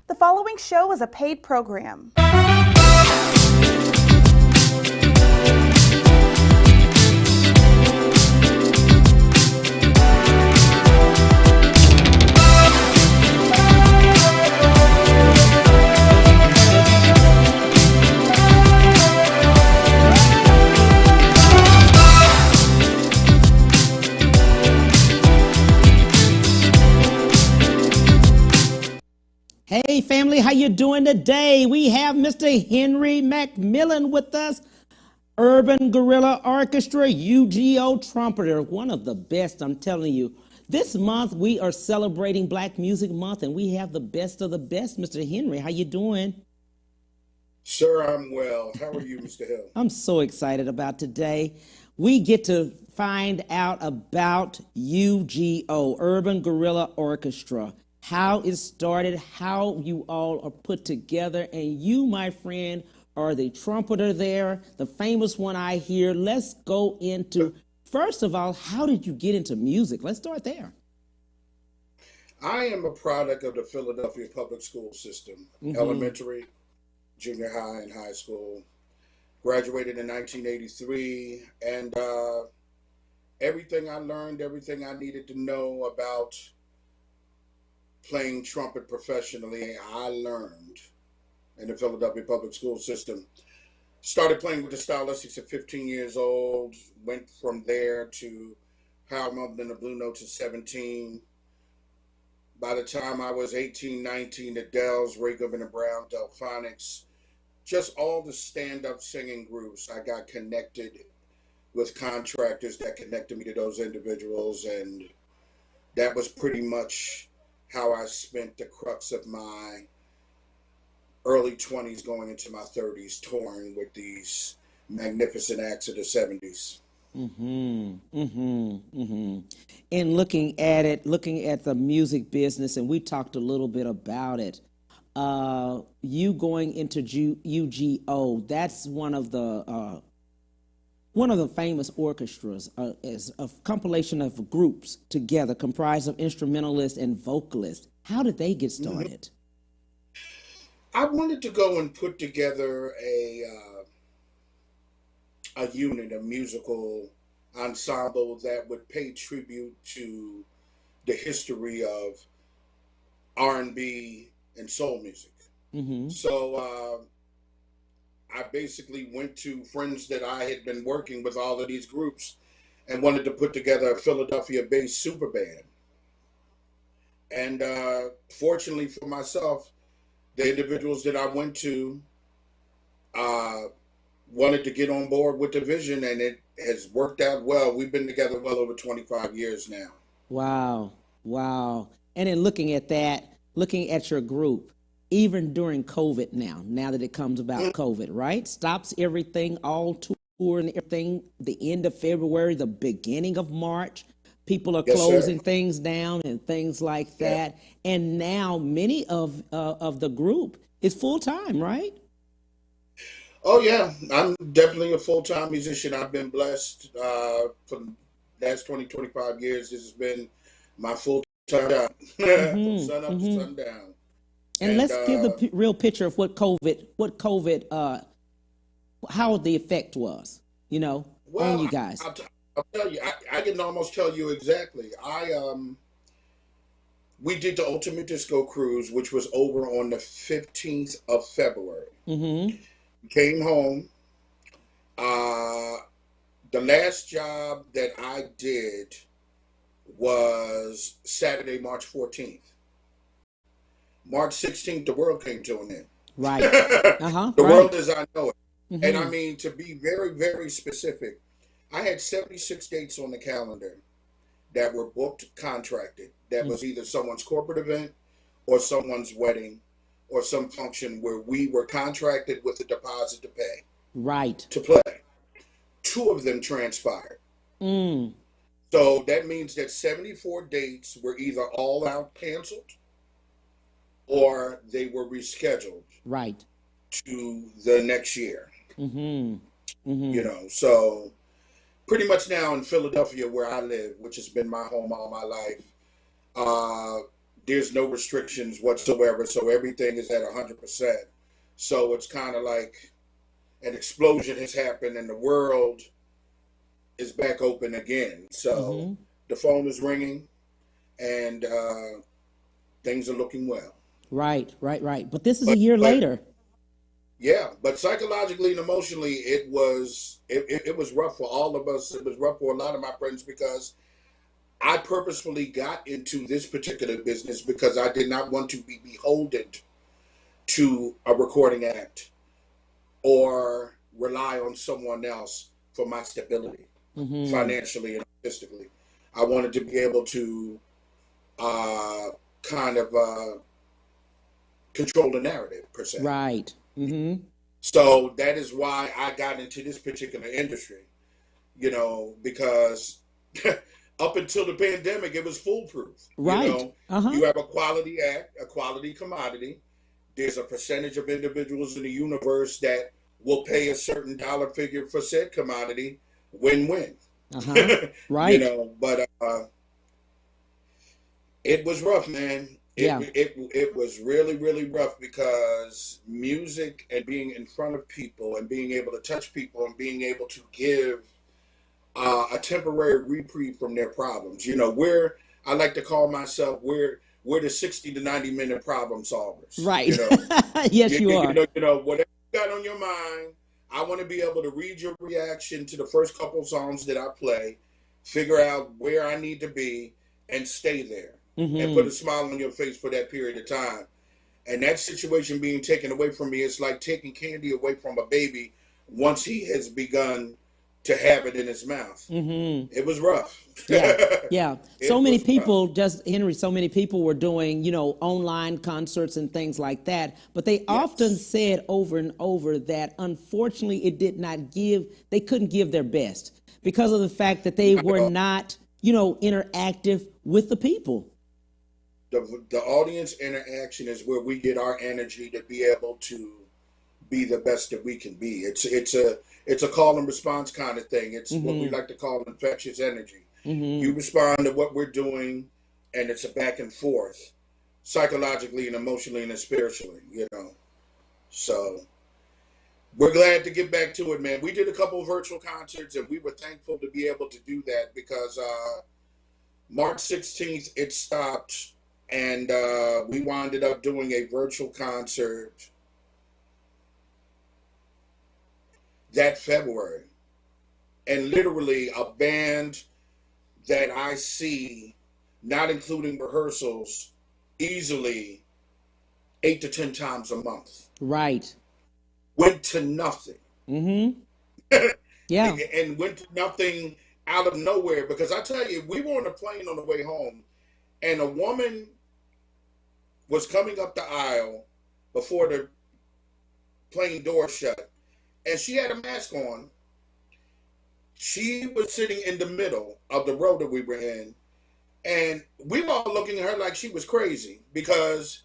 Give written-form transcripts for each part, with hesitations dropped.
The following show is a paid program. Hey family, how you doing today? We have Mr. Henri McMillian with us, Urban Guerrilla Orchestra, UGO trumpeter, one of the best, I'm telling you. This month we are celebrating Black Music Month and we have the best of the best. Mr. Henri, how you doing? Sir, I'm well. How are you, Mr. Hill? I'm so excited about today. We get to find out about UGO, Urban Guerrilla Orchestra, how it started, how you all are put together, and you, my friend, are the trumpeter there, the famous one I hear. Let's go into, first of all, how did you get into music? Let's start there. I am a product of the Philadelphia public school system, elementary, junior high, and high school. Graduated in 1983, and everything I learned, everything I needed to know about playing trumpet professionally, I learned in the Philadelphia public school system. Started playing with the Stylistics at 15 years old, went from there to Howard Mumpton and the Blue Notes at 17. By the time I was 18, 19, the Dells, Ray Goodman and Brown, Delphonics, just all the stand-up singing groups. I got connected with contractors that connected me to those individuals, and that was pretty much how I spent the crux of my early 20s going into my 30s touring with these magnificent acts of the 70s. And looking at it, looking at the music business, and we talked a little bit about it. You going into UGO, that's one of the famous orchestras, is a compilation of groups together comprised of instrumentalists and vocalists. How did they get started? I wanted to go and put together a unit, a musical ensemble that would pay tribute to the history of R&B and soul music. So I basically went to friends that I had been working with all of these groups and wanted to put together a Philadelphia-based super band. And fortunately for myself, the individuals that I went to wanted to get on board with the vision, and it has worked out well. We've been together well over 25 years now. Wow, wow. And then looking at that, looking at your group, even during COVID now that it comes about COVID, right? Stops everything, all tour and everything, the end of February, the beginning of March. People are closing things down and things like that. And now many of the group is full-time, right? Oh, yeah. I'm definitely a full-time musician. I've been blessed for the last 20, 25 years. This has been my full-time job from sun up to sundown. And let's give the real picture of what COVID, how the effect was, on you guys. I'll tell you, I can almost tell you exactly. We did the Ultimate Disco Cruise, which was over on the 15th of February. Came home. The last job that I did was Saturday, March 14th. March 16th, the world came to an end. Right. The world as I know it. And I mean, to be very, very specific, I had 76 dates on the calendar that were booked, contracted. That was either someone's corporate event or someone's wedding or some function where we were contracted with a deposit to pay. Right. To play. 2 of them transpired. So that means that 74 dates were either all out canceled or they were rescheduled. Right. To the next year. So pretty much now in Philadelphia where I live, which has been my home all my life, there's no restrictions whatsoever, so everything is at 100%. So it's kind of like an explosion has happened and the world is back open again. So Mm-hmm. the phone is ringing and things are looking well. Right, right, right. But this is a But year but later. yeah, but psychologically and emotionally, it was rough for all of us. It was rough for a lot of my friends because I purposefully got into this particular business because I did not want to be beholden to a recording act or rely on someone else for my stability Mm-hmm. financially and artistically. I wanted to be able to uh, kind of control the narrative, per se. Right. Mm-hmm. So that is why I got into this particular industry, because up until the pandemic, it was foolproof. Right. Uh-huh. You have a quality act, a quality commodity. There's a percentage of individuals in the universe that will pay a certain dollar figure for said commodity, win-win. Uh-huh. Right. But it was rough, man. Yeah. It was really, really rough because music and being in front of people and being able to touch people and being able to give a temporary reprieve from their problems. I like to call myself we're the 60 to 90-minute problem solvers. Right. Yes, you are. Whatever you got on your mind, I want to be able to read your reaction to the first couple songs that I play, figure out where I need to be, and stay there. And put Mm-hmm. a smile on your face for that period of time. And that situation being taken away from me is like taking candy away from a baby once he has begun to have it in his mouth. Mm-hmm. It was rough. Yeah, yeah. So It many was rough. people, just Henry, so many people were doing, online concerts and things like that. But they often Yes. said over and over that unfortunately they couldn't give their best because of the fact that they Not at were all. not, interactive with the people. The audience interaction is where we get our energy to be able to be the best that we can be. It's a call and response kind of thing. It's what we Mm-hmm. like to call infectious energy. You Mm-hmm. respond to what we're doing, and it's a back and forth, psychologically and emotionally and spiritually. So we're glad to get back to it, man. We did a couple of virtual concerts, and we were thankful to be able to do that because March 16th it stopped, and we winded up doing a virtual concert that February. And literally a band that I see, not including rehearsals, easily 8 to 10 times a month. Right. Went to nothing. Mm-hmm. Yeah. And went to nothing out of nowhere because I tell you, we were on a plane on the way home and a woman was coming up the aisle before the plane door shut and she had a mask on. She was sitting in the middle of the row that we were in, and we were all looking at her like she was crazy because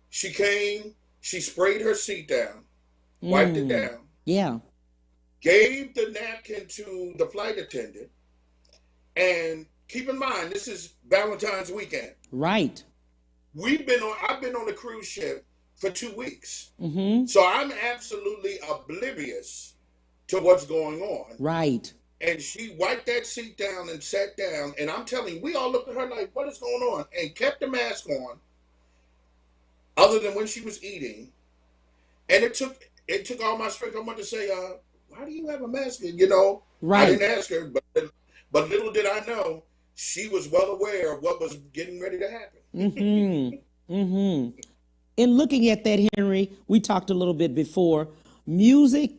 she came, she sprayed her seat down, wiped it Mm. down, Yeah. gave the napkin to the flight attendant, and keep in mind this is Valentine's weekend. Right. I've been on a cruise ship for 2 weeks, Mm-hmm. so I'm absolutely oblivious to what's going on. Right. And she wiped that seat down and sat down. And I'm telling you, we all looked at her like, what is going on? And kept the mask on, other than when she was eating. And it took all my strength. I wanted to say, why do you have a mask? I didn't Right. ask her, but little did I know, she was well aware of what was getting ready to happen. Mm-hmm. Mm-hmm. In looking at that, Henry, we talked a little bit before. Music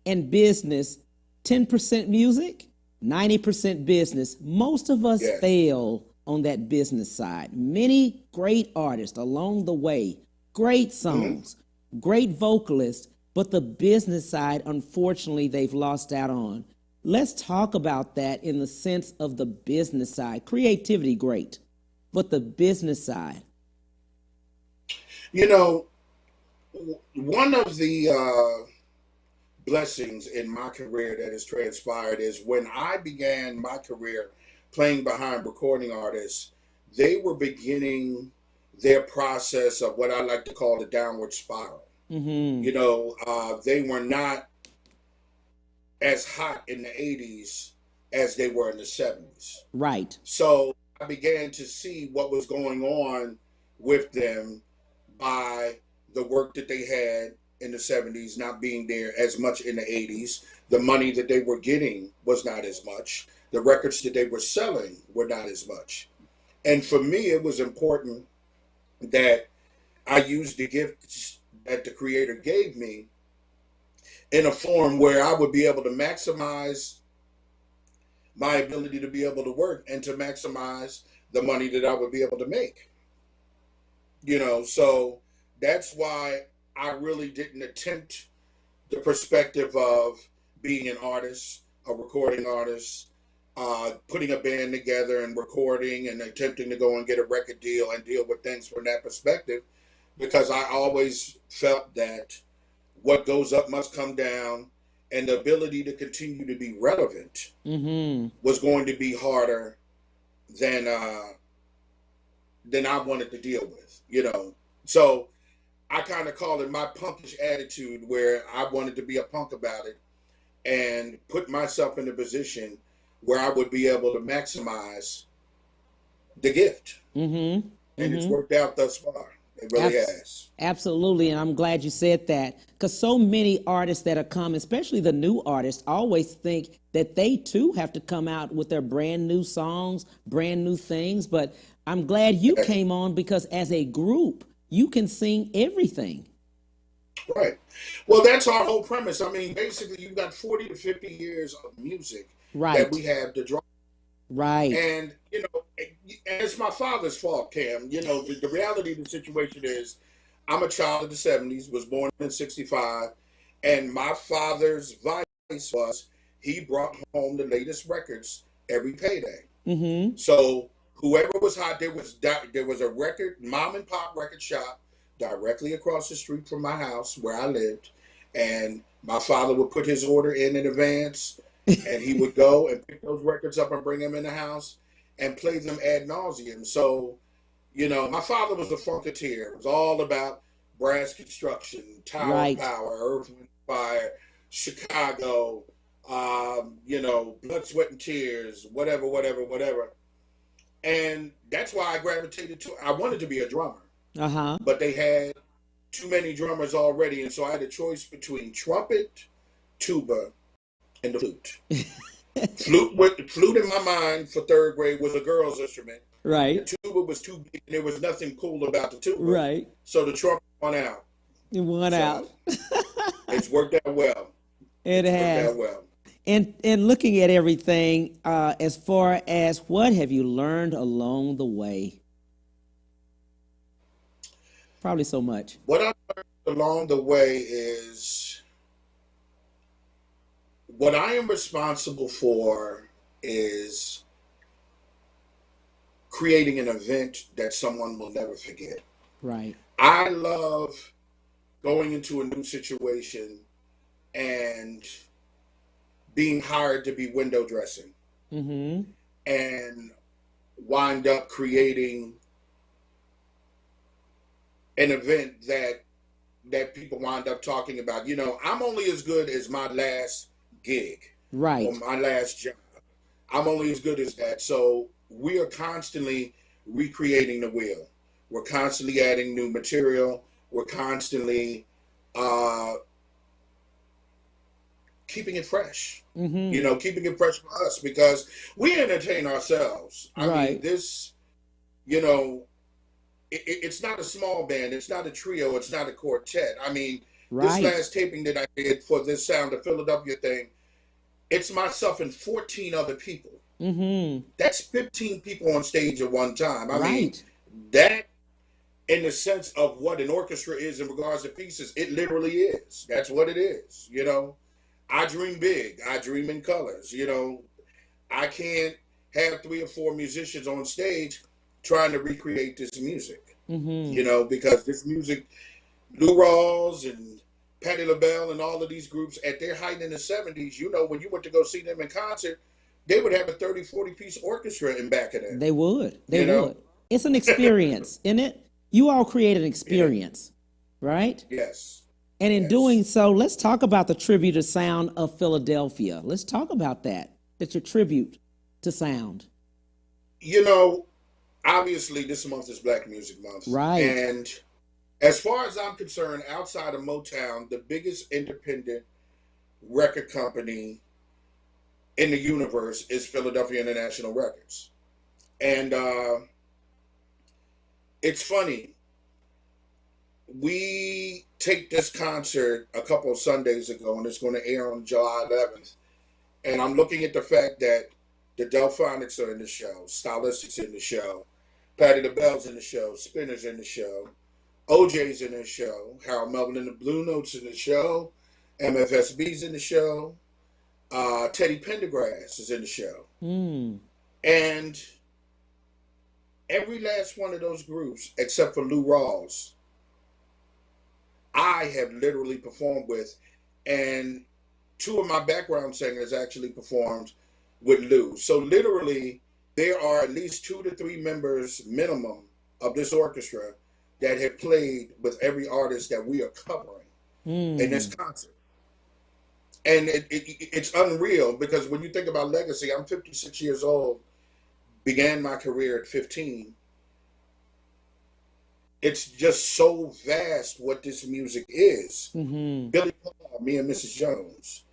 and business, 10% music, 90% business. Most of us Yeah. fail on that business side. Many great artists along the way, great Hmm. songs, great vocalists, but the business side, unfortunately, they've lost out on. Let's talk about that in the sense of the business side. Creativity, great, but the business side. You know, one of the blessings in my career that has transpired is when I began my career playing behind recording artists, they were beginning their process of what I like to call the downward spiral. Mm-hmm. They were not as hot in the 80s as they were in the 70s. Right. So I began to see what was going on with them by the work that they had in the 70s not being there as much in the 80s. The money that they were getting was not as much. The records that they were selling were not as much. And for me, it was important that I used the gifts that the Creator gave me in a form where I would be able to maximize my ability to be able to work and to maximize the money that I would be able to make. So that's why I really didn't attempt the perspective of being an artist, a recording artist, putting a band together and recording and attempting to go and get a record deal and deal with things from that perspective, because I always felt that what goes up must come down, and the ability to continue to be relevant Mm-hmm. was going to be harder than I wanted to deal with. So I kind of call it my punkish attitude, where I wanted to be a punk about it and put myself in a position where I would be able to maximize the gift. Mm-hmm. And it's Mm-hmm. worked out thus far. It really has. Absolutely, and I'm glad you said that, because so many artists that are coming, especially the new artists, always think that they too have to come out with their brand new songs, brand new things. But I'm glad you came on, because as a group, you can sing everything. Right. Well, that's our whole premise. I mean, basically, you've got 40 to 50 years of music that Right, we have to draw. right. And, and it's my father's fault, Cam. The reality of the situation is I'm a child of the 70s, was born in 65, and my father's vice was he brought home the latest records every payday. Mm-hmm. So whoever was hot, there was a mom and pop record shop directly across the street from my house where I lived, and my father would put his order in advance, and he would go and pick those records up and bring them in the house and play them ad nauseum. So, my father was a funketeer. It was all about brass construction, Tower Right. Power, Earth, Wind, Fire, Chicago, Blood, Sweat, and Tears, whatever, whatever, whatever. And that's why I gravitated to. I wanted to be a drummer, Uh-huh. but they had too many drummers already, and so I had a choice between trumpet, tuba, and the flute. Flute in my mind for third grade was a girl's instrument. The Right, tuba was too big, and there was nothing cool about the tuba, right. so the trumpet won out. You won out. So it's worked out well. It It's worked has. out well. And looking at everything, as far as what have you learned along the way? Probably so much. What I learned along the way is what I am responsible for is creating an event that someone will never forget. Right. I love going into a new situation and being hired to be window dressing Mm-hmm. and wind up creating an event that people wind up talking about. I'm only as good as my last gig or Right. my last job. I'm only as good as that. So we are constantly recreating the wheel. We're constantly adding new material. We're constantly uh, keeping it fresh. Mm-hmm. Keeping it fresh for us because we entertain ourselves. I mean, Right. this, you know, it's not a small band. It's not a trio. It's not a quartet. I mean, this Right. last taping that I did for this Sound of Philadelphia thing, it's myself and 14 other people. Mm-hmm. That's 15 people on stage at one time. I mean, Right. that in the sense of what an orchestra is in regards to pieces, it literally is. That's what it is. I dream big. I dream in colors. I can't have 3 or 4 musicians on stage trying to recreate this music. Mm-hmm. Because this music, Lou Rawls and Patti LaBelle and all of these groups at their height in the 70s, when you went to go see them in concert, they would have a 30, 40 piece orchestra in back of them. They would. They You know, would. It's an experience, isn't it? You all create an experience, right? Yes. And in doing Yes. so, let's talk about the tribute to sound of Philadelphia. Let's talk about that. It's a tribute to sound. You know, obviously this month is Black Music Month. Right. And as far as I'm concerned, outside of Motown, the biggest independent record company in the universe is Philadelphia International Records. And it's funny. We taped this concert a couple of Sundays ago, and it's going to air on July 11th. And I'm looking at the fact that the Delphonics are in the show, Stylistics in the show, Patti LaBelle's in the show, Spinner's in the show, OJ's in the show, Harold Melvin and the Blue Notes in the show, MFSB's in the show, Teddy Pendergrass is in the show. Mm. And every last one of those groups, except for Lou Rawls, I have literally performed with, and two of my background singers actually performed with Lou. So literally, there are at least 2 to 3 members minimum of this orchestra that have played with every artist that we are covering in this concert. And it's unreal, because when you think about legacy, I'm 56 years old, began my career at 15. It's just so vast what this music is. Mm-hmm. Billy Paul, Me and Mrs. Jones,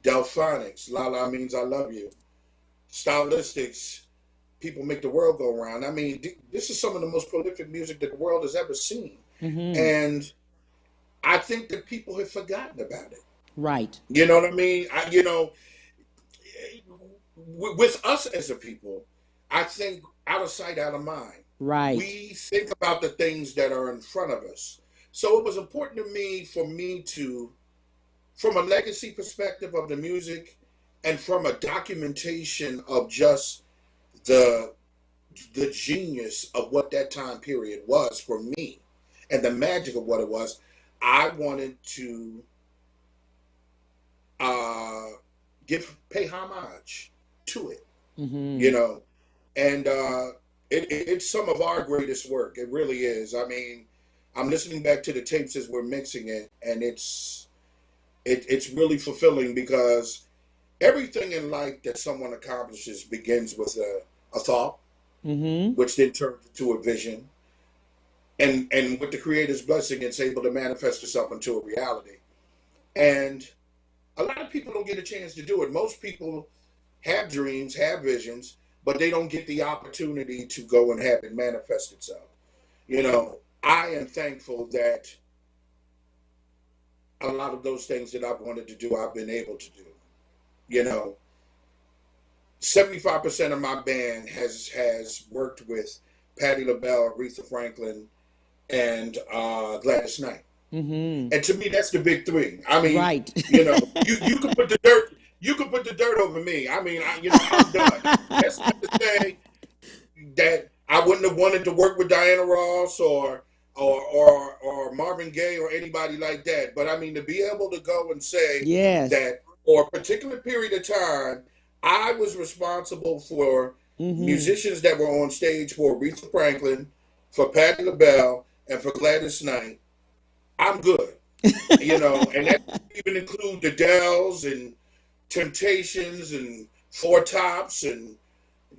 Delphonics, La La Means I Love You, Stylistics, People Make the World Go Round. I mean, this is some of the most prolific music that the world has ever seen. Mm-hmm. And I think that people have forgotten about it. Right. You know what I mean? With us as a people, I think out of sight, out of mind. Right. We think about the things that are in front of us. So it was important to me to, from a legacy perspective of the music and from a documentation of just the genius of what that time period was for me and the magic of what it was, I wanted to pay homage to it, Mm-hmm. you know, and it's some of our greatest work. It really is. I mean, I'm listening back to the tapes as we're mixing it, and it's really fulfilling, because everything in life that someone accomplishes begins with a thought, Mm-hmm. which then turns into a vision, and with the Creator's blessing, it's able to manifest itself into a reality. And a lot of people don't get a chance to do it. Most people have dreams, have visions, but they don't get the opportunity to go and have it manifest itself. You know, I am thankful that a lot of those things that I've wanted to do, I've been able to do. You know, 75% of my band has worked with Patti LaBelle, Aretha Franklin, and Gladys Knight. Mm-hmm. And to me, that's the big three. I mean, Right. you know, you can put the dirt, over me. I mean, I'm done. That's not to say that I wouldn't have wanted to work with Diana Ross or Marvin Gaye or anybody like that. But I mean, to be able to go and say Yes. that for a particular period of time, I was responsible for Mm-hmm. musicians that were on stage for Aretha Franklin, for Patti LaBelle, and for Gladys Knight, I'm good. You know, and that doesn't even include the Dells and Temptations and Four Tops, and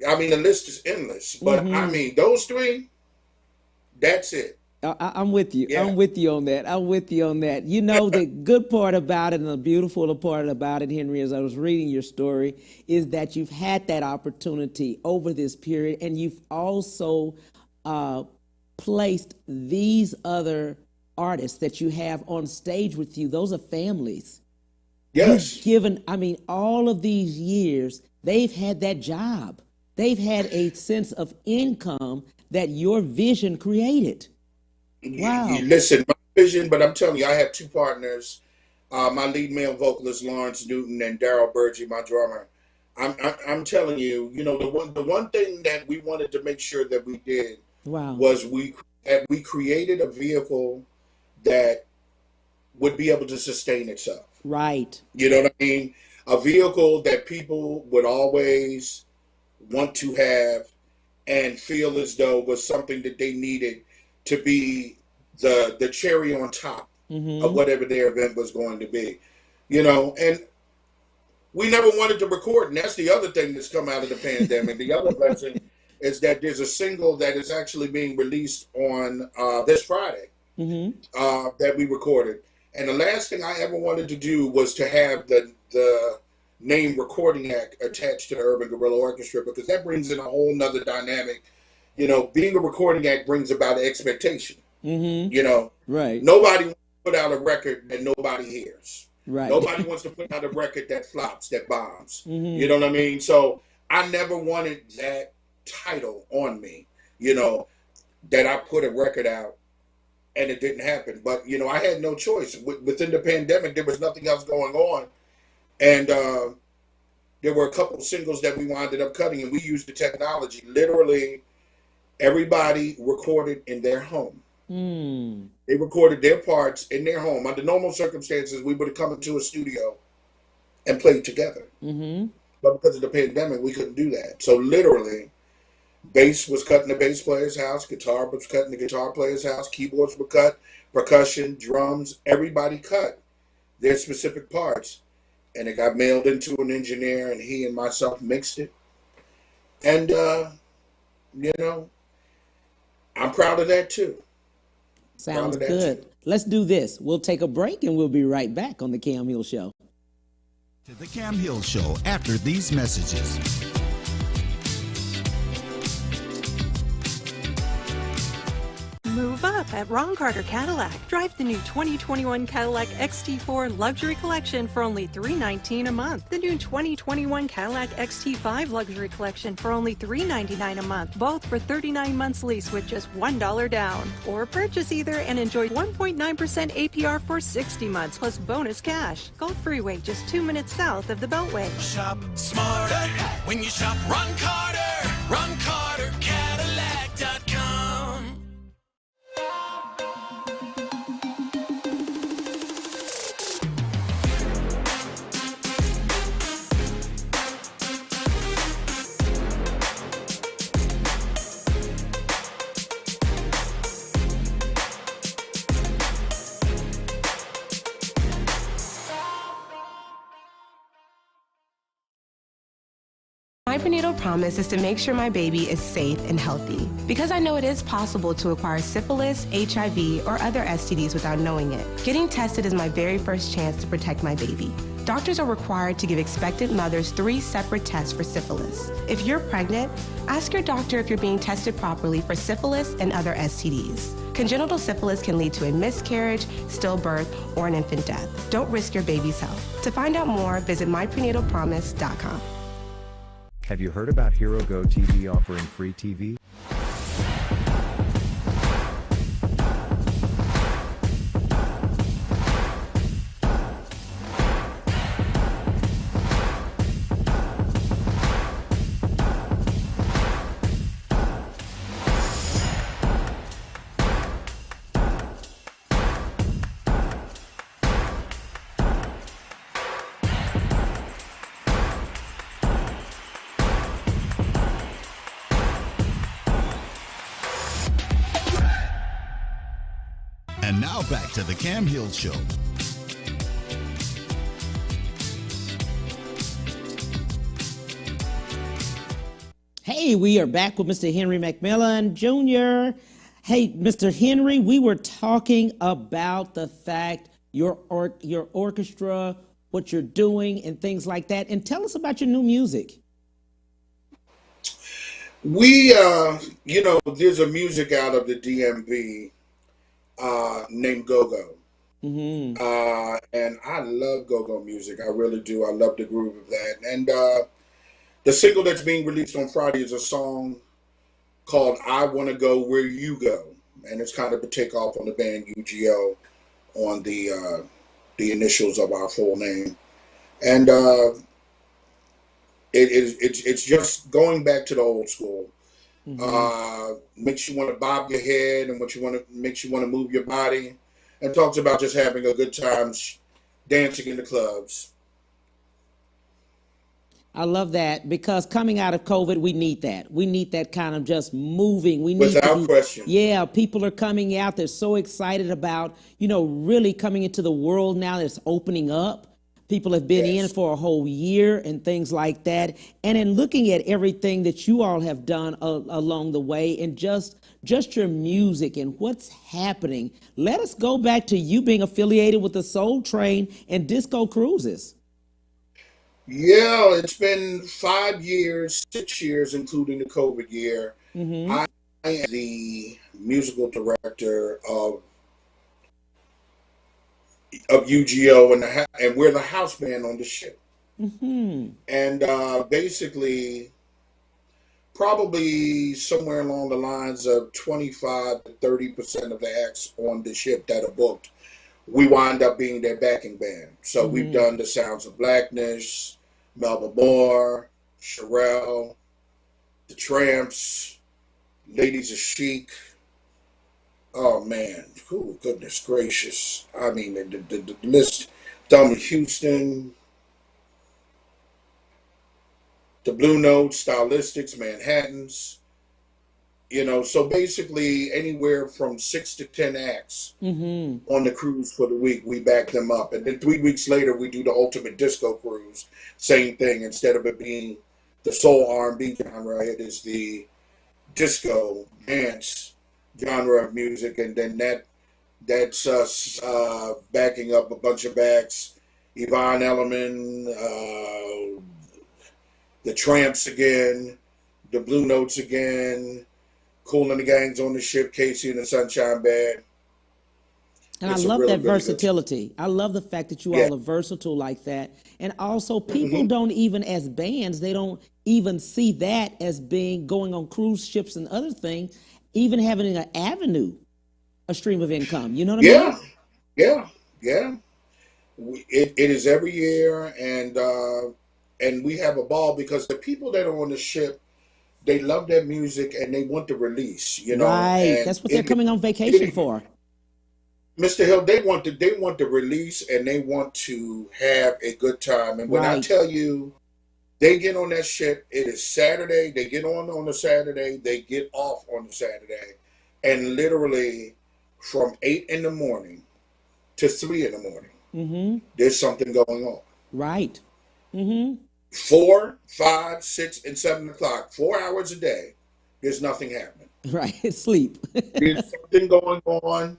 I mean, the list is endless. But I Mm-hmm. mean, those three, that's it. I'm with you. Yeah. I'm with you on that. I'm with you on that. You know, the good part about it and the beautiful part about it, Henry, as I was reading your story, is that you've had that opportunity over this period, and you've also placed these other artists that you have on stage with you. Those are families. Yes. You've given, I mean, all of these years, they've had that job. They've had a sense of income that your vision created. Wow. You listen, my vision, but I'm telling you, I have 2 partners. My lead male vocalist, Lawrence Newton, and Daryl Burgee, my drummer. I'm telling you, you know, the one thing that we wanted to make sure that we did Wow. was we created a vehicle that would be able to sustain itself. Right. You know what I mean? A vehicle that people would always want to have, and feel as though was something that they needed to be the cherry on top of whatever their event was going to be. And we never wanted to record, and that's the other thing that's come out of the pandemic. The other blessing is that there's a single that is actually being released on this Friday that we recorded. And the last thing I ever wanted to do was to have the name Recording Act attached to the Urban Guerrilla Orchestra, because that brings in a whole nother dynamic. Being a recording act brings about expectation. Right. Nobody wants to put out a record that nobody hears. Right. Nobody wants to put out a record that flops, that bombs. You know what I mean? So I never wanted that title on me, that I put a record out and it didn't happen. But, I had no choice. Within the pandemic, there was nothing else going on. And there were a couple singles that we wound up cutting, and we used the technology. Literally, everybody recorded in their home. They recorded their parts in their home. Under normal circumstances, we would have come into a studio and played together. But because of the pandemic, we couldn't do that. So literally, bass was cut in the bass player's house, guitar was cut in the guitar player's house, keyboards were cut, percussion, drums, everybody cut their specific parts. And it got mailed into an engineer, and he and myself mixed it. And, I'm proud of that too. Sounds good. Let's do this. We'll take a break and we'll be right back on The Cam Hill Show. To The Cam Hill Show after these messages. Move up at Ron Carter Cadillac. Drive the new 2021 Cadillac XT4 Luxury Collection for only $319 a month. The new 2021 Cadillac XT5 Luxury Collection for only $399 a month. Both for 39 months lease with just $1 down. Or purchase either and enjoy 1.9% APR for 60 months plus bonus cash. Gulf Freeway, just 2 minutes south of the Beltway. Shop smarter when you shop Ron Carter. Ron Carter Cadillac.com. My prenatal promise is to make sure my baby is safe and healthy, because I know it is possible to acquire syphilis, HIV, or other STDs without knowing it. Getting tested is my very first chance to protect my baby. Doctors are required to give expectant mothers 3 separate tests for syphilis. If you're pregnant, ask your doctor if you're being tested properly for syphilis and other STDs. Congenital syphilis can lead to a miscarriage, stillbirth, or an infant death. Don't risk your baby's health. To find out more, visit myprenatalpromise.com. Have you heard about Hero Go TV offering free TV? And now back to The Cam Hill Show. Hey, we are back with Mr. Henri McMillian Jr. Hey, Mr. Henri, we were talking about the fact your orchestra, what you're doing, and things like that. And tell us about your new music. We, there's a music out of the DMV named Go-Go. And I love Go-Go music. I really do. I love the groove of that. And the single that's being released on Friday is a song called I Want to Go Where You Go. And it's kind of a takeoff on the band UGO on the initials of our full name. And it's just going back to the old school. Makes you want to bob your head and makes you want to move your body, and talks about just having a good time dancing in the clubs. I love that because coming out of COVID, we need that. We need that kind of just moving. We need to Without be, question. yeah, people are coming out. They're so excited about, really coming into the world now that's opening up. People have been in Yes. for a whole year and things like that. And in looking at everything that you all have done along the way and just your music and what's happening, let us go back to you being affiliated with the Soul Train and Disco Cruises. Yeah, it's been 5 years, 6 years, including the COVID year. I am the musical director of UGO, and we're the house band on the ship. And basically, probably somewhere along the lines of 25 to 30% of the acts on the ship that are booked, we wind up being their backing band. So we've done the Sounds of Blackness, Melba Moore, Sherelle, the Tramps, Ladies of Chic. Oh man, oh, goodness gracious! I mean, the list: Dummy Houston, the Blue Notes, Stylistics, Manhattans. So basically anywhere from 6 to 10 acts on the cruise for the week, we back them up. And then 3 weeks later, we do the Ultimate Disco Cruise. Same thing. Instead of it being the soul R&B genre, it is the disco dance genre of music. And then that's us backing up a bunch of acts. Yvonne Elliman, the Tramps again, the Blue Notes again, Cool and the Gang's on the ship, Casey and the Sunshine Band. And It's I a love really, that really good versatility. I love the fact that you Yeah. all are versatile like that. And also, people don't even, as bands, they don't even see that as being going on cruise ships and other things, even having an avenue, a stream of income. You know what I mean? Yeah. It is every year, and we have a ball because the people that are on the ship, they love their music and they want the release, Right. and That's what they're coming on vacation for. Mr. Hill, they want the release and they want to have a good time. And when I Right. tell you they get on that ship, it is Saturday, they get on a Saturday, they get off on the Saturday. And literally from 8 in the morning to 3 in the morning, there's something going on. Right. 4, 5, 6, and 7 o'clock, 4 hours a day, there's nothing happening. Right. Sleep. There's something going on.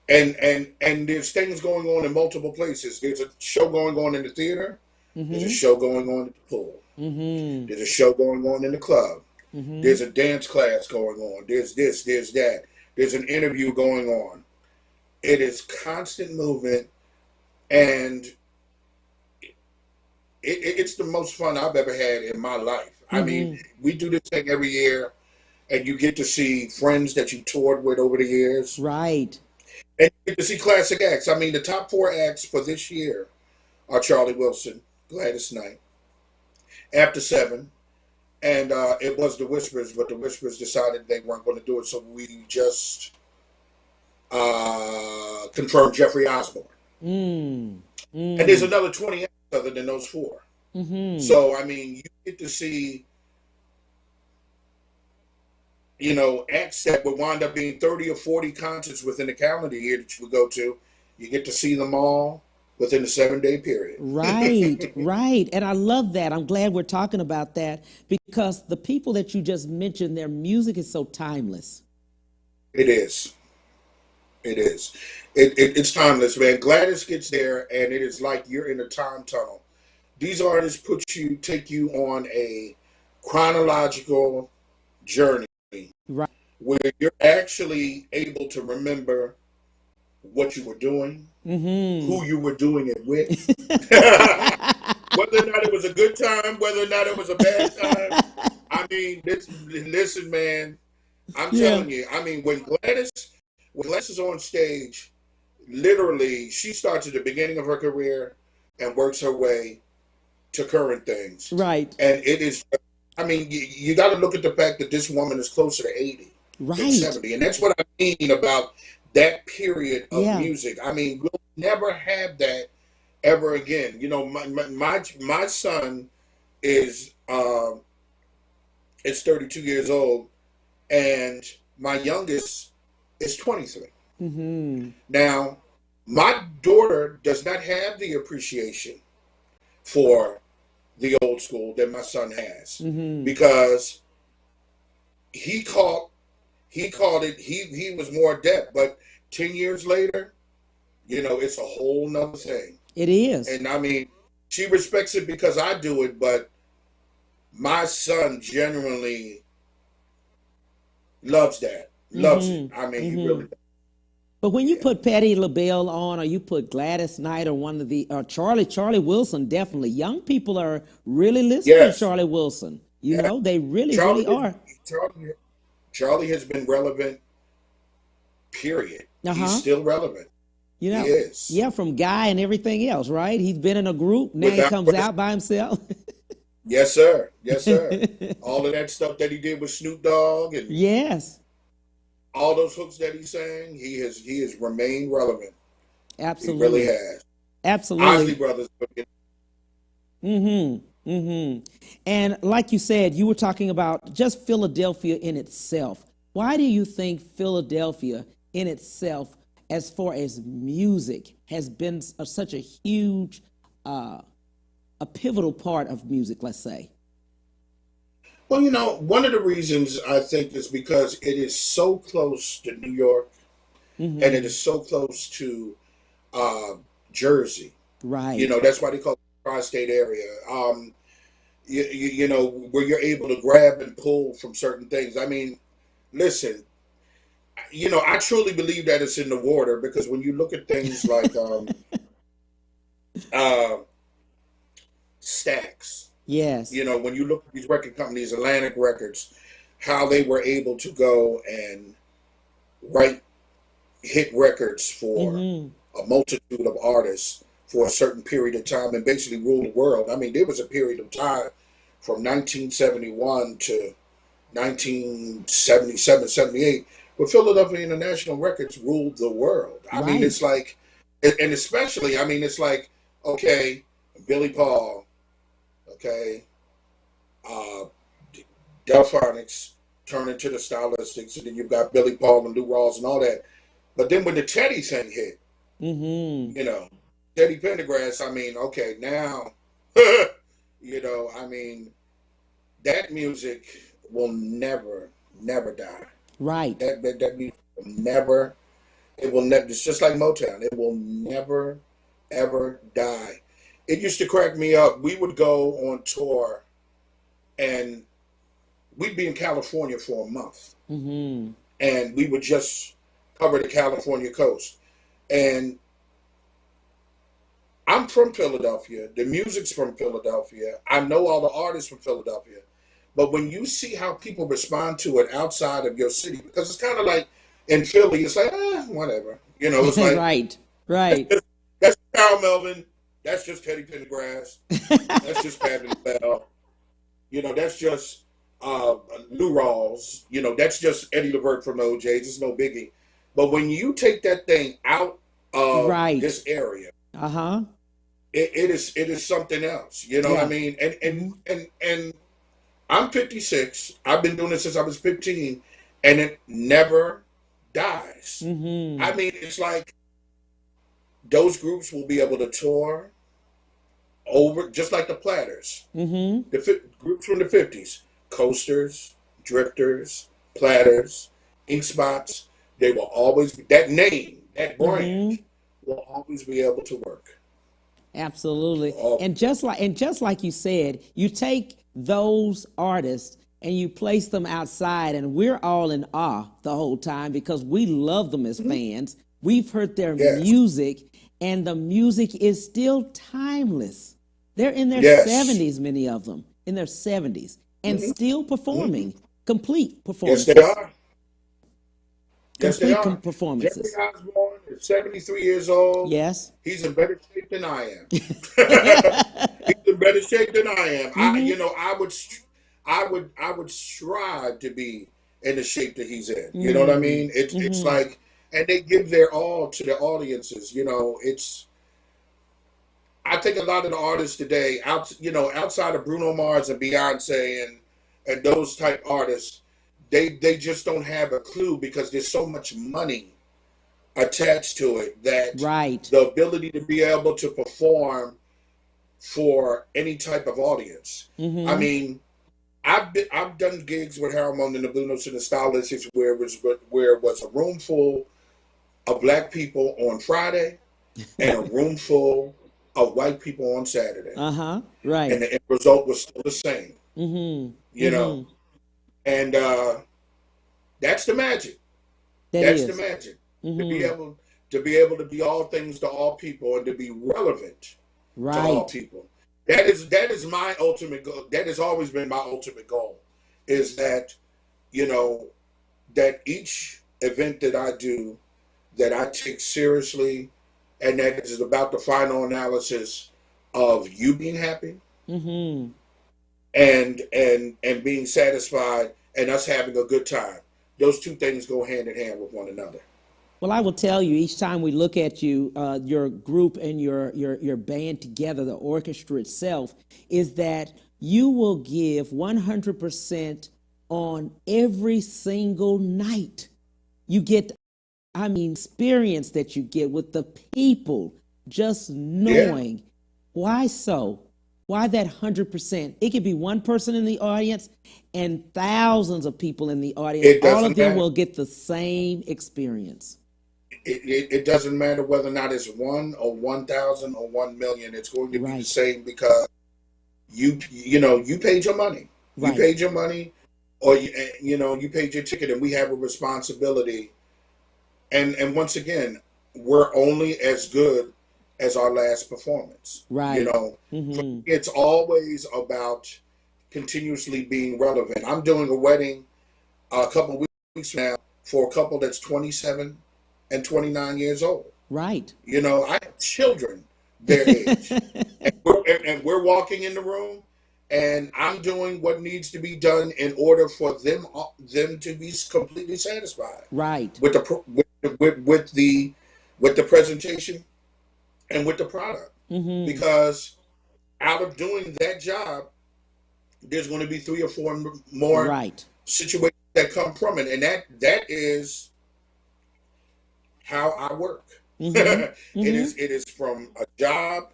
And there's things going on in multiple places. There's a show going on in the theater. There's a show going on at the pool. There's a show going on in the club. There's a dance class going on. There's this, there's that. There's an interview going on. It is constant movement, and it's the most fun I've ever had in my life. I mean, we do this thing every year, and you get to see friends that you toured with over the years. Right. And you get to see classic acts. I mean, the top 4 acts for this year are Charlie Wilson, Gladys Knight, After 7, and it was the Whispers, but the Whispers decided they weren't going to do it, so we just confirmed Jeffrey Osborne. And there's another 20 acts other than those 4. So, I mean, you get to see, acts that would wind up being 30 or 40 concerts within the calendar year that you would go to. You get to see them all within a 7-day period. Right, right. And I love that. I'm glad we're talking about that because the people that you just mentioned, their music is so timeless. It is. It is. It's timeless, man. Gladys gets there, and it is like you're in a time tunnel. These artists take you on a chronological journey Right. where you're actually able to remember what you were doing, who you were doing it with, whether or not it was a good time, whether or not it was a bad time. I mean, listen, man, I'm telling you. I mean, when Gladys is on stage, literally, she starts at the beginning of her career and works her way to current things. Right. And it is, I mean, you got to look at the fact that this woman is closer to 80 than 70. And that's what I mean about that period of music. I mean, we'll never have that ever again. My son is is 32 years old, and my youngest is 23. Mm-hmm. Now, my daughter does not have the appreciation for the old school that my son has, Mm-hmm. because he caught it. He was more adept, but 10 years later, it's a whole nother thing. It is. And I mean, she respects it because I do it, but my son genuinely loves that. Loves it. Mm-hmm. I mean, he Mm-hmm. really does. But when you Yeah. put Patti LaBelle on, or you put Gladys Knight, or one of the, or Charlie Wilson, definitely young people are really listening to Yes. Charlie Wilson. Yeah. They really, Charlie really are. Charlie Charlie has been relevant, period. Uh He's huh. still relevant. You He know, is. yeah, from Guy and everything else, right? He's been in a group. Now he Without comes question. out by himself. Yes, sir. Yes, sir. All of that stuff that he did with Snoop Dogg and Yes, all those hooks that he sang, he has remained relevant. He really absolutely, has. Isley absolutely. Brothers. Mm-hmm. Mm-hmm. And like you said, you were talking about just Philadelphia in itself. Why do you think Philadelphia in itself, as far as music, has been such a huge, a pivotal part of music, let's say? Well, one of the reasons I think is because it is so close to New York, and it Mm-hmm. is so close to uh, Jersey. Right. That's why they call it the tri-state area. Where you're able to grab and pull from certain things. I mean, listen, I truly believe that it's in the water, because when you look at things like uh, Stax, Yes. when you look at these record companies, Atlantic Records, how they were able to go and write hit records for Mm-hmm. a multitude of artists for a certain period of time and basically rule the world. I mean, there was a period of time from 1971 to 1977, 78, where Philadelphia International Records ruled the world. I mean, it's Right. like, and especially, I mean, it's like, okay, Billy Paul, okay, uh, Delphonics turn into the Stylistics, and then you've got Billy Paul and Lou Rawls and all that. But then when the Teddy thing hit, Mm-hmm. you know, Teddy Pendergrass, I mean, okay, now, I mean, that music will never, never die. Right. That music will never, it will never, it's just like Motown. It will never, ever die. It used to crack me up. We would go on tour, and we'd be in California for a month, Mm-hmm. and we would just cover the California coast. And I'm from Philadelphia. The music's from Philadelphia. I know all the artists from Philadelphia. But when you see how people respond to it outside of your city, because it's kind of like in Philly, it's like, whatever. It's like, Right. Right. that's Carl Melvin. That's just Teddy Pendergrass. That's just Patti LaBelle. That's just Lou Rawls. That's just Eddie LeVert from the OJs. It's no biggie. But when you take that thing out of Right. this area, Uh-huh. it is something else. You know what I Yeah. mean? And Mm-hmm. and and and I'm 56. I've been doing this since I was 15, and it never dies. Mm-hmm. I mean, it's like those groups will be able to tour over, just like the Platters, Mm-hmm. groups from the 50s, Coasters, Drifters, Platters, Ink Spots. They will always be, that name, that Mm-hmm. brand will always be able to work. Absolutely. Will And just like you said, you take those artists and you place them outside, and we're all in awe the whole time because we love them as fans. We've heard their Yes, music, and the music is still timeless. They're in their yes, 70s, many of them, in their 70s, and hmm still hmm performing complete yes, they performances. are. Yes, they Complete are. Jeffrey performances. Osborne is 73 years old. Yes. He's in better shape than I am. He's in better shape than I am. Mm-hmm. I would strive to be in the shape that he's in. You know what I Mm-hmm. mean? It's Mm-hmm. like, and they give their all to the audiences. I think a lot of the artists today, outside of Bruno Mars and Beyonce and those type artists, they just don't have a clue because there's so much money attached to it that Right. the ability to be able to perform for any type of audience. I Mm-hmm. mean, I've done gigs with Harold Moon and the Blue Notes and the Stylistics where it was a room full of black people on Friday and a room full of white people on Saturday, Uh-huh. and Right. the end result was still the same. Mm-hmm. You know, Mm-hmm. and that's the magic. That That's the is. magic. To be Mm-hmm. able to be all things to all people and to be relevant to all Right. people. That is my ultimate goal. That has always been my ultimate goal. Is that you know that each event that I do, that I take seriously, and that is about the final analysis of you being happy Mm-hmm. and being satisfied and us having a good time. Those two things go hand in hand with one another. Well, I will tell you, each time we look at you, your group and your band together, the orchestra itself, is that you will give 100% on every single night. You get, I mean, experience that you get with the people, just Yeah, knowing. Why so? Why that 100%? It could be one person in the audience and thousands of people in the audience. it All of doesn't them matter. will get the same experience. It doesn't matter whether or not it's 1 or 1,000 or 1 million. It's going to be the Right, same because you paid your money. You right, paid your money, or you paid your ticket, and we have a responsibility. And once again, we're only as good as our last performance. right. For me, Mm-hmm. it's always about continuously being relevant. I'm doing a wedding a couple weeks from now for a couple that's 27 and 29 years old. Right. I have children their age, and we're walking in the room, and I'm doing what needs to be done in order for them to be completely satisfied Right. with the with the presentation and with the product. Mm-hmm. Because out of doing that job, there's going to be three or four more Right. situations that come from it, and that is how I work. Mm-hmm. it Mm-hmm. is from a job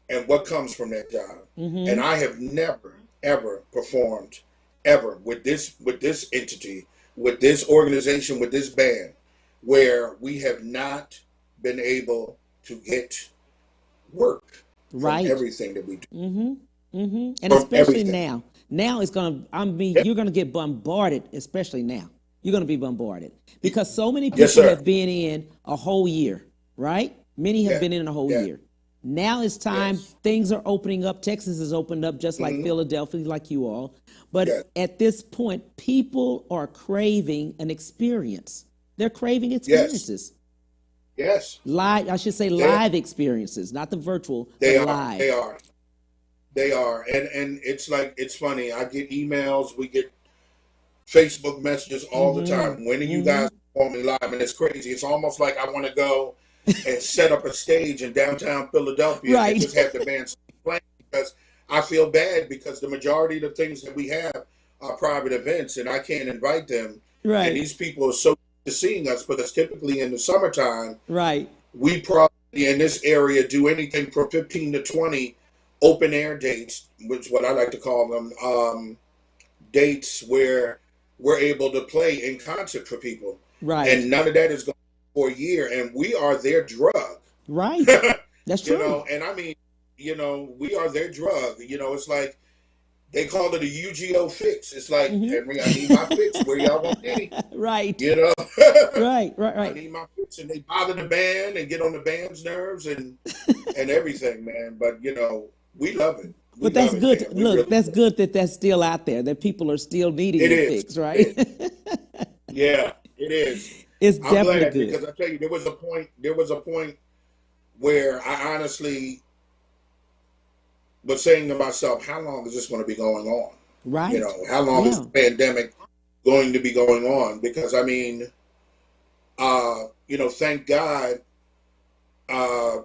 and what comes from that job. And Mm-hmm. I have never ever performed ever with this entity, with this organization, with this band, where we have not been able to get work from Right. everything that we do. Mm-hmm. Mm-hmm. And From especially everything. now. Now it's gonna, I mean, Yep. you're gonna get bombarded, especially now. You're gonna be bombarded because so many Yes, people sir. have been in a whole year, right? Many have Yeah. been in a whole Yeah. year. Now it's time, Yes. things are opening up. Texas has opened up just like Hmm. Philadelphia, like you all. Yes. But at this point, people are craving an experience. They're craving Yes. experiences. Yes. Live, I should say They live experiences, not the virtual, but they are. They live. are. They are. And it's funny. I get emails. We get Facebook messages all the Mm-hmm. time. When are you Mm-hmm. guys performing live? And it's crazy. It's almost like I want to go and set up a stage in downtown Philadelphia and Right. just have the band playing, because I feel bad because the majority of the things that we have are private events and I can't invite them. And Right. these people are so used to seeing us because typically in the summertime, Right. we probably in this area do anything from 15 to 20 open air dates, which what I like to call them, dates where we're able to play in concert for people. Right. And none of that is going for a year. And we are their drug. Right. That's true. And I mean, we are their drug. It's like they call it a UGO fix. It's like, Henry, I need my fix. Where y'all want me? Right. You know? Right. Right. I Right. need my fix. And they bother the band and get on the band's nerves and everything, man. But we love it. We But that's love it, good. man. We Look, really that's do. good that that's still out there, that people are still needing It the is. fix, right? Yeah, it is. It's I'm definitely glad because good. I tell you, there was a point where I honestly was saying to myself, how long is this going to be going on? Right. How long is Yeah. the pandemic going to be going on? Because I mean, thank God, uh,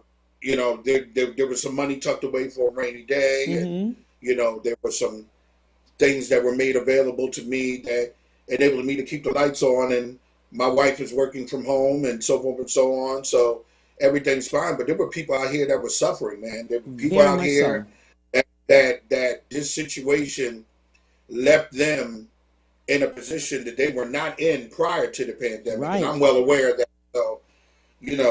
there was some money tucked away for a rainy day, and there were some things that were made available to me that enabled me to keep the lights on, and my wife is working from home and so forth and so on. So everything's fine. But there were people out here that were suffering, man. There were people Very out much here so. that this situation left them in a position that they were not in prior to the pandemic. Right. And I'm well aware of that. So,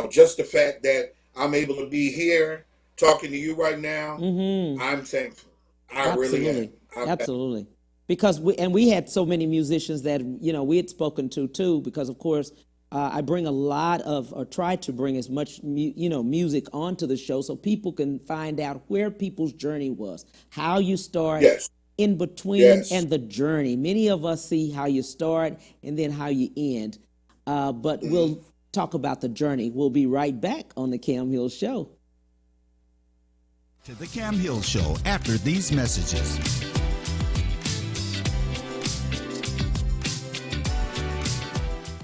just the fact that I'm able to be here talking to you right now, I'm thankful. I really am. Absolutely. Because we had so many musicians that, we had spoken to too, because of course, I bring a lot of, or try to bring as much, music onto the show so people can find out where people's journey was, how you start, Yes. in between, Yes. and the journey. Many of us see how you start and then how you end, but we'll talk about the journey. We'll be right back on the Cam Hill Show. To the Cam Hill Show after these messages.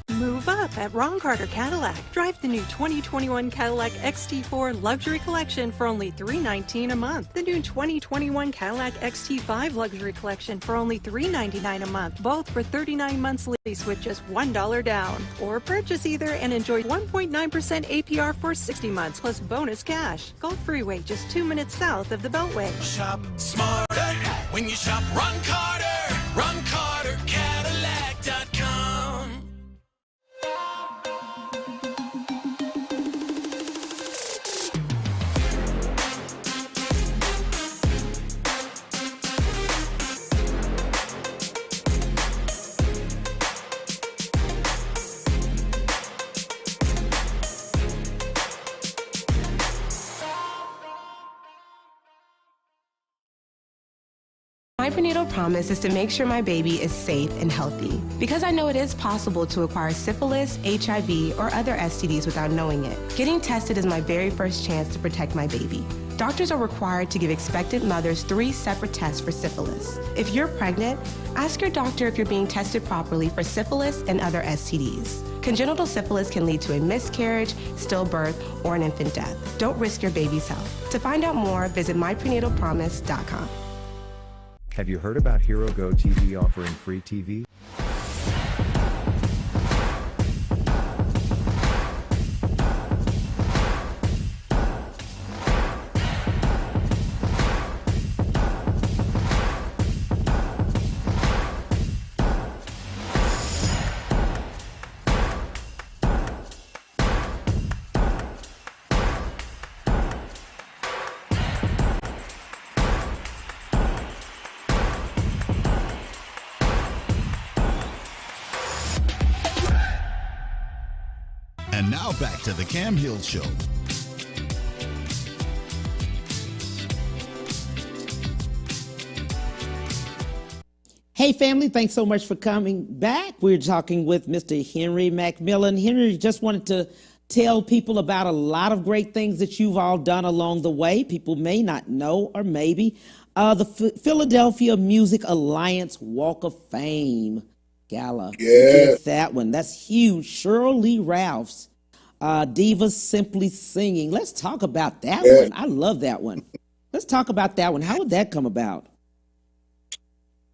Move up at Ron Carter Cadillac. Drive the new 2021 Cadillac XT4 Luxury Collection for only $319 a month. The new 2021 Cadillac XT5 Luxury Collection for only $399 a month. Both for 39 months lease with just $1 down. Or purchase either and enjoy 1.9% APR for 60 months plus bonus cash. Gulf Freeway, just 2 minutes south of the Beltway. Shop smarter when you shop Ron Carter. RonCarterCadillac.com. My prenatal promise is to make sure my baby is safe and healthy because I know it is possible to acquire syphilis, HIV, or other STDs without knowing it. Getting tested is my very first chance to protect my baby. Doctors are required to give expectant mothers 3 separate tests for syphilis. If you're pregnant, ask your doctor if you're being tested properly for syphilis and other STDs. Congenital syphilis can lead to a miscarriage, stillbirth, or an infant death. Don't risk your baby's health. To find out more, visit myprenatalpromise.com. Have you heard about Hero Go TV offering free TV? And now back to the Cam Hill Show. Hey family, thanks so much for coming back. We're talking with Mr. Henri McMillian. Henri, just wanted to tell people about a lot of great things that you've all done along the way. People may not know, or maybe. The Philadelphia Music Alliance Walk of Fame Gala. Yeah. You did that one. That's huge. Shirley Ralph's Divas Simply Singing. Let's talk about that one. I love that one. Let's talk about that one. How would that come about?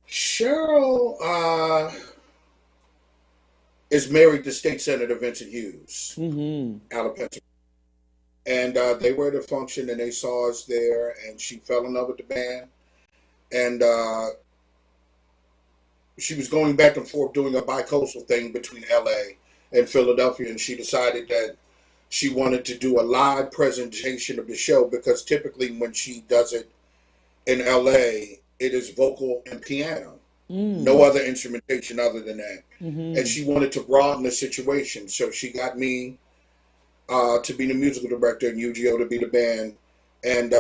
Cheryl is married to State Senator Vincent Hughes out of Pennsylvania. And they were at a function and they saw us there, and she fell in love with the band. And she was going back and forth doing a bi-coastal thing between LA and Philadelphia, and she decided that she wanted to do a live presentation of the show, because typically when she does it in LA, it is vocal and piano. No other instrumentation other than that. And she wanted to broaden the situation. So she got me to be the musical director and UGO to be the band. And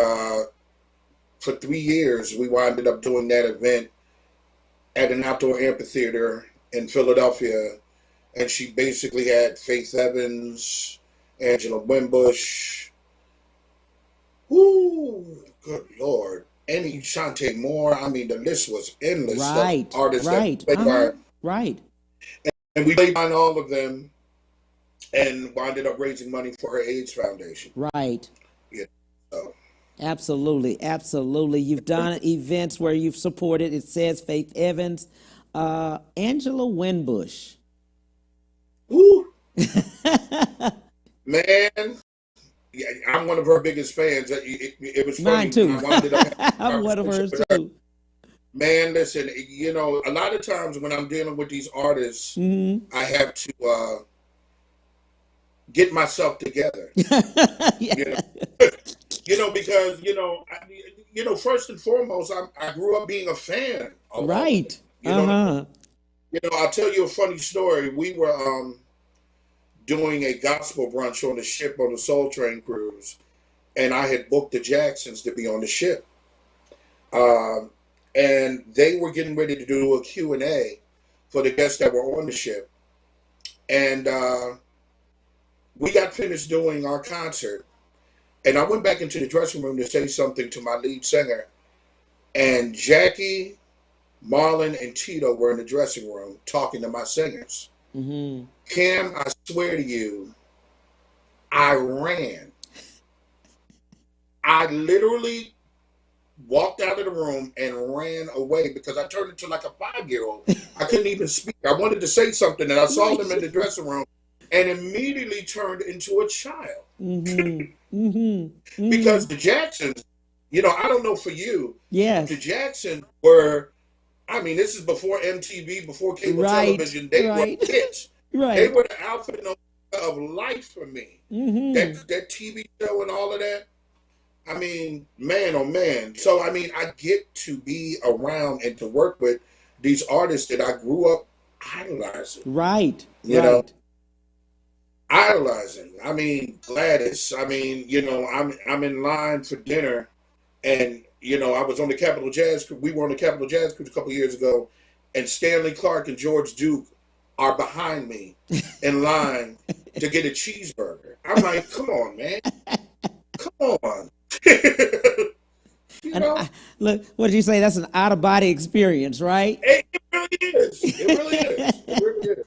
for 3 years, we wound up doing that event at an outdoor amphitheater in Philadelphia. And she basically had Faith Evans, Angela Wimbush, good Lord, Annie Shante Moore. I mean, the list was endless. Right, of artists right, that played by. right. And we played on all of them and wound up raising money for her AIDS foundation. Right. Yeah. So, Absolutely, absolutely. You've done events where you've supported, it says, Faith Evans, Angela Winbush. woo, man, yeah, I'm one of her biggest fans. It was Mine funny when I too. wound up having a I'm one of conversation hers with her. too. Man, listen, a lot of times when I'm dealing with these artists, Hmm. I have to get myself together. You Yeah. know, because first and foremost, I grew up being a fan of all of them. Right. You know, Uh-huh. I'll tell you a funny story. We were doing a gospel brunch on the ship on the Soul Train cruise, and I had booked the Jacksons to be on the ship. Um, and they were getting ready to do a Q&A for the guests that were on the ship. And we got finished doing our concert, and I went back into the dressing room to say something to my lead singer, and Jackie, Marlon, and Tito were in the dressing room talking to my singers. Hmm. Cam, I swear to you, I ran. I literally walked out of the room and ran away because I turned into like a 5-year-old. I couldn't even speak. I wanted to say something, and I saw them in Right. the dressing room and immediately turned into a child. Hmm. Hmm. Hmm. Because the Jacksons, I don't know for you, but the Yes. Jacksons were, I mean, this is before MTV, before cable Right. television. They were Right. hits. They Right. were the alpha and omega of life for me. Hmm. That TV show and all of that. I mean, man, oh man. So I mean, I get to be around and to work with these artists that I grew up idolizing. Right. You know, Right. idolizing. I mean, Gladys. I mean, I'm in line for dinner, and I was on the Capitol Jazz. We were on the Capitol Jazz Cruise a couple years ago, and Stanley Clark and George Duke are behind me in line to get a cheeseburger. I'm like, come on, man, come on. you And know, look, what did you say? That's an out of body experience, right? it really is. It really is. It really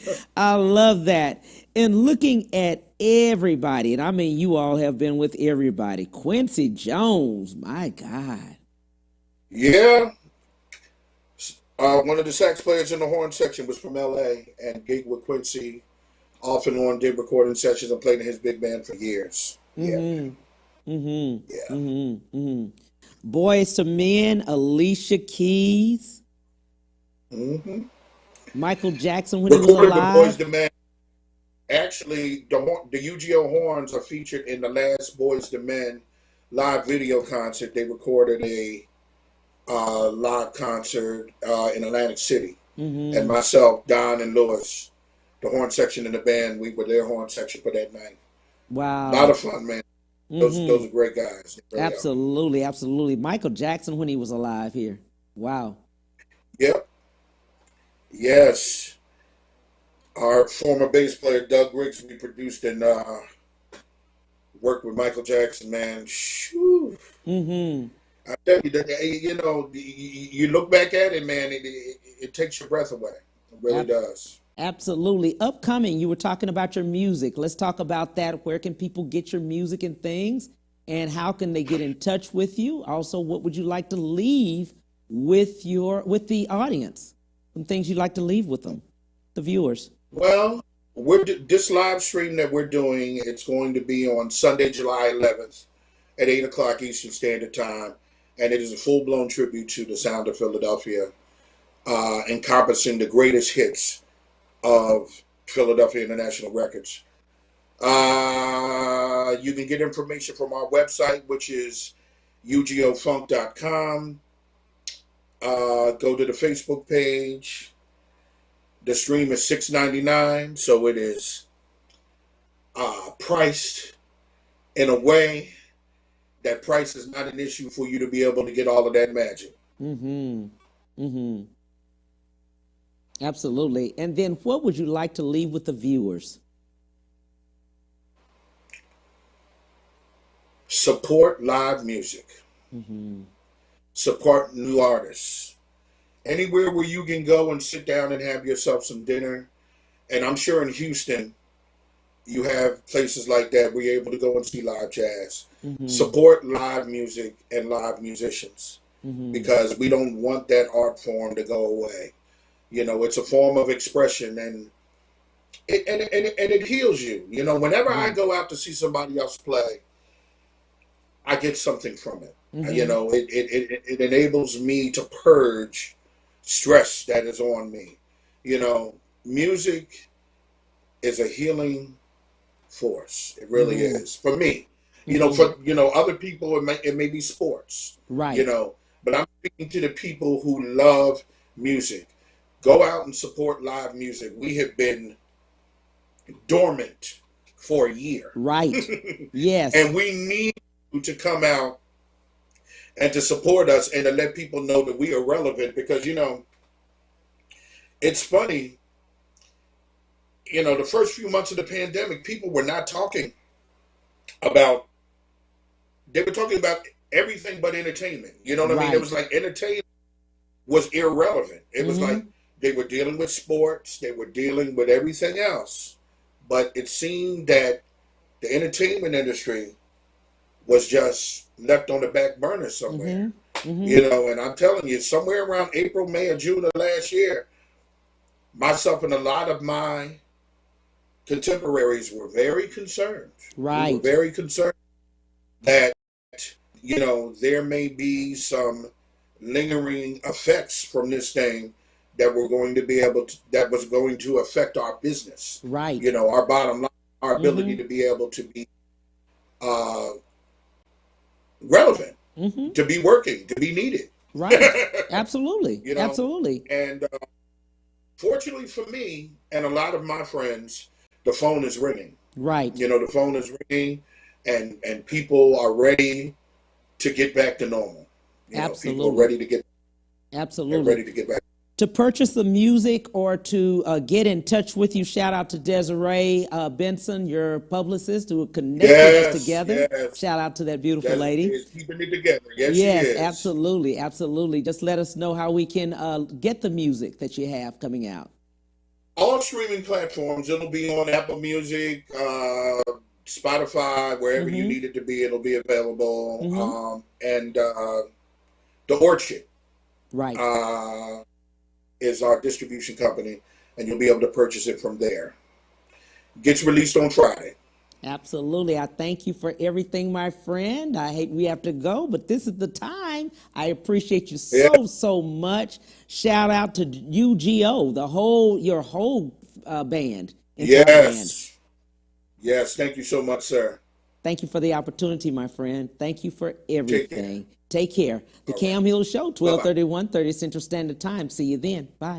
is. I love that. And looking at everybody, and I mean, you all have been with everybody. Quincy Jones, my God. Yeah. One of the sax players in the horn section was from LA and gigged with Quincy off and on, did recording sessions and played in his big band for years. Yeah, Mm-hmm. man. Mm-hmm. Yeah. Mm-hmm. Mm-hmm. Boys to Men, Alicia Keys, hmm Michael Jackson when he was Recorded with Boys alive. the Men. Actually, the UGO horns are featured in the last Boys the Men live video concert. They recorded a live concert in Atlantic City. And Mm-hmm. myself, Don, and Lewis, the horn section in the band, we were their horn section for that night. A lot Wow. of fun, man. Those Mm-hmm. are great guys. They really are. Absolutely, absolutely. Michael Jackson when he was alive here. Wow. Yep. Yes. Our former bass player Doug Riggs, we produced and worked with Michael Jackson, man. Shoo. Mm-hmm. I tell you that you look back at it, man. It takes your breath away. It really Ab- does. absolutely. Upcoming, you were talking about your music. Let's talk about that. Where can people get your music and things? And how can they get in touch with you? Also, what would you like to leave with the audience? Some things you'd like to leave with them, the viewers. Well, this live stream that we're doing. It's going to be on Sunday, July 11th, at 8 o'clock Eastern Standard Time, and it is a full blown tribute to the sound of Philadelphia, encompassing the greatest hits of Philadelphia International Records. You can get information from our website, which is ugofunk.com. Go to the Facebook page. The stream is $6.99, so it is priced in a way that price is not an issue for you to be able to get all of that magic. Mm-hmm. Mm-hmm. Absolutely. And then what would you like to leave with the viewers? Support live music. Mm-hmm. Support new artists. Anywhere where you can go and sit down and have yourself some dinner. And I'm sure in Houston, you have places like that where you're able to go and see live jazz, Mm-hmm. support live music and live musicians, Mm-hmm. because we don't want that art form to go away. You know, it's a form of expression, and it heals you. You know, whenever I Right. go out to see somebody else play, I get something from it. You Mm-hmm. know, it enables me to purge stress that is on me. You know, music is a healing force. It really Mm-hmm. is for me. You know, Mm-hmm. for other people, it may be sports. You Right. know, but I'm speaking to the people who love music. Go out and support live music. We have been dormant for a year, Right. Yes. and we need you to come out and to support us and to let people know that we are relevant, because it's funny. The first few months of the pandemic, people were not talking about, they were talking about everything but entertainment. You know what I mean? It was Right. like entertainment was irrelevant. It was Mm-hmm. like they were dealing with sports, they were dealing with everything else. But it seemed that the entertainment industry was just left on the back burner somewhere. Mm-hmm. Mm-hmm. And I'm telling you, somewhere around April, May, or June of last year, myself and a lot of my contemporaries were very concerned. We were Right. very concerned that, there may be some lingering effects from this thing that that was going to affect our business, Right. our bottom line, our ability Mm-hmm. to be able to be uh, relevant, Mm-hmm. to be working, to be needed. Right. Absolutely. you know, Absolutely. and fortunately for me and a lot of my friends, the phone is ringing. Right. The phone is ringing, and people are ready to get back to normal. People are Absolutely. Absolutely. ready to get back. To purchase the music or to get in touch with you, shout out to Desiree Benson, your publicist, who connected us Yes, together. yes. Shout out to that beautiful Desiree lady. is keeping it together. Yes, she Yes, is. absolutely, absolutely. Just let us know how we can get the music that you have coming out. All streaming platforms. It'll be on Apple Music, Spotify, wherever you Mm-hmm. need it to be. It'll be available. Mm-hmm. And the Orchard Right. uh, is our distribution company, and you'll be able to purchase it from there. Gets released on Friday. Absolutely. I thank you for everything, my friend. I hate we have to go, but this is the time. I appreciate you Yeah. so much. Shout out to UGO, your whole band, entire band. Yes. Yes. Thank you so much, sir. Thank you for the opportunity, my friend. Thank you for Take care. everything. Take care. The All right. Cam Hill Show, Bye-bye. 12:31, 30 Central Standard Time. See you then. Bye.